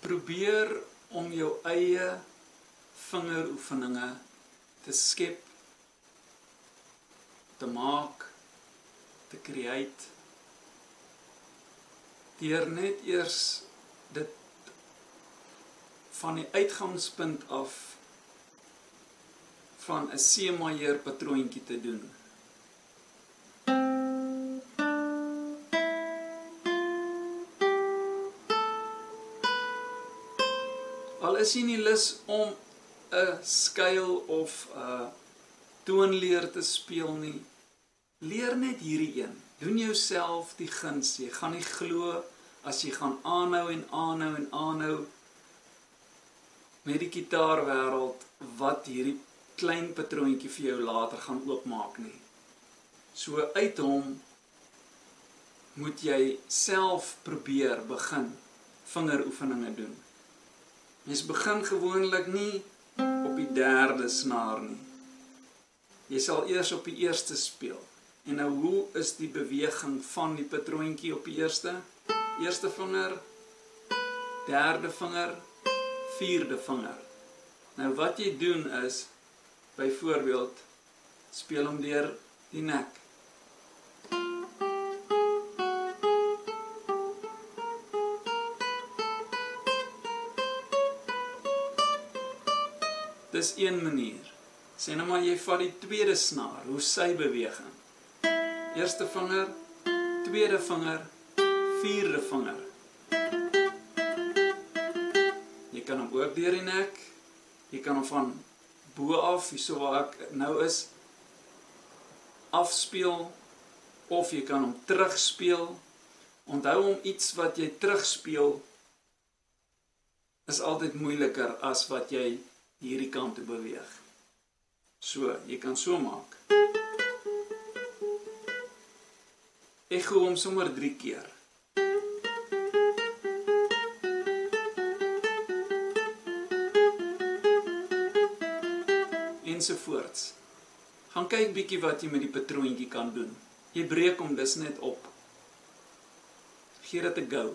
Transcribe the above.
Probeer om jou eie vingeroefeninge te skep, te maak, te create, deur net eers dit van die uitgangspunt af van 'n C-majoor patroontjie te doen. Al is jy nie lus om 'n skuil of 'n toonleer te speel nie, leer net hierdie een. Doen jouself die guns. Jy gaan nie glo as jy gaan aanhou en aanhou en aanhou met die gitaarwêreld wat hierdie klein patroontjie vir jou later gaan oopmaak nie. So uit hom moet jy self probeer begin vingeroefeninge doen. Jy begin gewoonlik nie op die derde snaar nie. Jy sal eers op die eerste speel. En nou, hoe is die beweging van die patroontjie op die eerste? Eerste vinger, derde vinger, vierde vinger. Nou wat jy doen is, byvoorbeeld, speel hom deur die nek. Dis een manier. Sê nou maar jy vat die tweede snaar, hoe sy beweging. Eerste vinger, tweede vinger, vierde vinger. Jy kan hom ook deur die nek, jy kan hom van bo af, so waar ek nou is, afspeel, of jy kan hom terugspeel. Onthou om iets wat jy terugspeel, is altyd moeiliker as wat jy hierdie kant toe beweeg. So, jy kan so maak. Echo hom sommer 3 keer. Ensovoorts. Gaan kyk bietjie wat jy met die patroontjie kan doen. Jy breek hom dus net op. Gee dit 'n go.